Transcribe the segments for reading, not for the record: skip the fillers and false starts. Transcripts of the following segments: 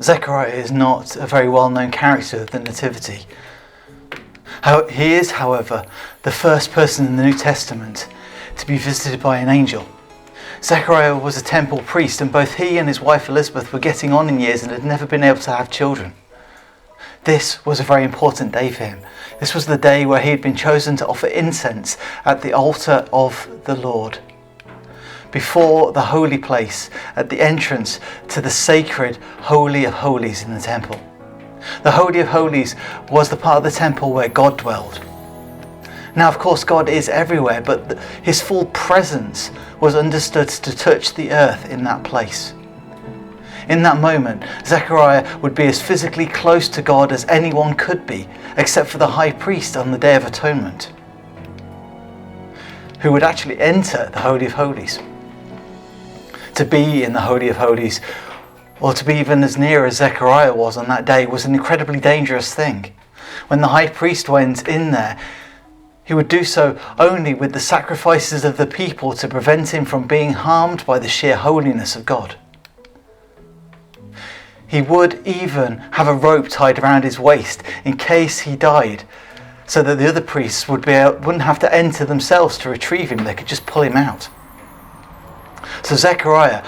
Zechariah is not a very well-known character of the Nativity. He is, however, the first person in the New Testament to be visited by an angel. Zechariah was a temple priest, and both he and his wife Elizabeth were getting on in years and had never been able to have children. This was a very important day for him. This was the day where he had been chosen to offer incense at the altar of the Lord, before the holy place, at the entrance to the sacred Holy of Holies in the temple. The Holy of Holies was the part of the temple where God dwelled. Now, of course, God is everywhere, but his full presence was understood to touch the earth in that place. In that moment, Zechariah would be as physically close to God as anyone could be, except for the high priest on the Day of Atonement, who would actually enter the Holy of Holies. To be in the Holy of Holies, or to be even as near as Zechariah was on that day, was an incredibly dangerous thing. When the high priest went in there, he would do so only with the sacrifices of the people to prevent him from being harmed by the sheer holiness of God. He would even have a rope tied around his waist in case he died, so that the other priests wouldn't have to enter themselves to retrieve him. They could just pull him out. So Zechariah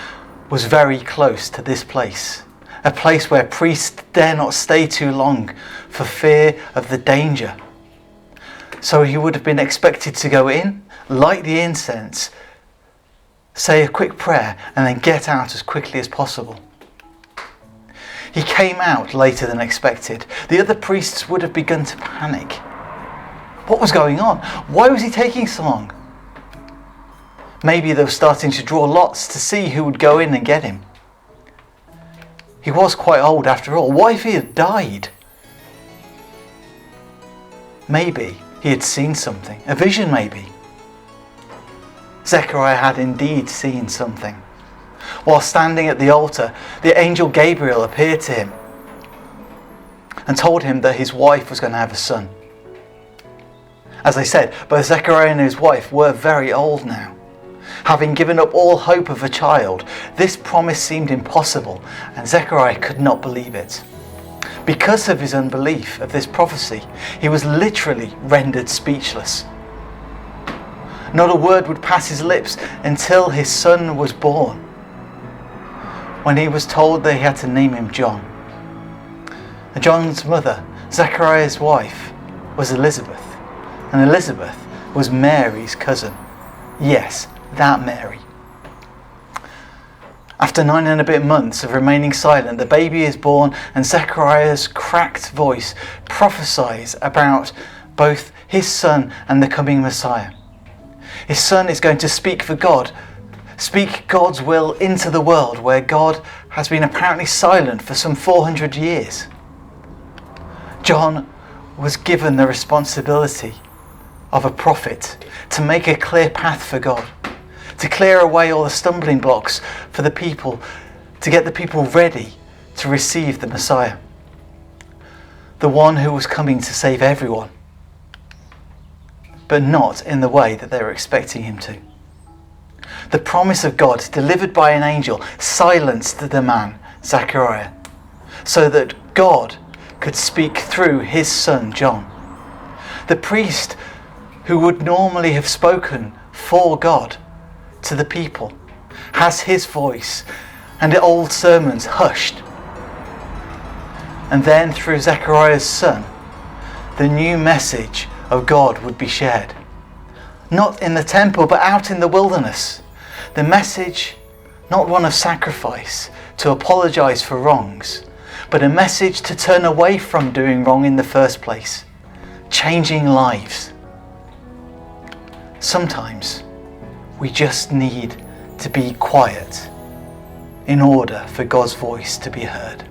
was very close to this place, a place where priests dare not stay too long for fear of the danger. So he would have been expected to go in, light the incense, say a quick prayer, and then get out as quickly as possible. He came out later than expected. The other priests would have begun to panic. What was going on? Why was he taking so long? Maybe they were starting to draw lots to see who would go in and get him. He was quite old after all. What if he had died? Maybe he had seen something, a vision maybe. Zechariah had indeed seen something. While standing at the altar, the angel Gabriel appeared to him and told him that his wife was going to have a son. As I said, both Zechariah and his wife were very old now. Having given up all hope of a child, this promise seemed impossible, and Zechariah could not believe it. Because of his unbelief of this prophecy, he was literally rendered speechless. Not a word would pass his lips until his son was born, when he was told that he had to name him John. And John's mother, Zechariah's wife, was Elizabeth, and Elizabeth was Mary's cousin. Yes, that Mary. After 9 and a bit months of remaining silent, the baby is born, and Zechariah's cracked voice prophesies about both his son and the coming Messiah. His son is going to speak for God, speak God's will into the world where God has been apparently silent for some 400 years. John was given the responsibility of a prophet to make a clear path for God, to clear away all the stumbling blocks for the people, to get the people ready to receive the Messiah, the one who was coming to save everyone, but not in the way that they were expecting him to. The promise of God, delivered by an angel, silenced the man, Zechariah, so that God could speak through his son, John. The priest who would normally have spoken for God to the people has his voice and the old sermons hushed. And then through Zechariah's son, the new message of God would be shared. Not in the temple, but out in the wilderness. The message, not one of sacrifice to apologize for wrongs, but a message to turn away from doing wrong in the first place, changing lives. Sometimes we just need to be quiet in order for God's voice to be heard.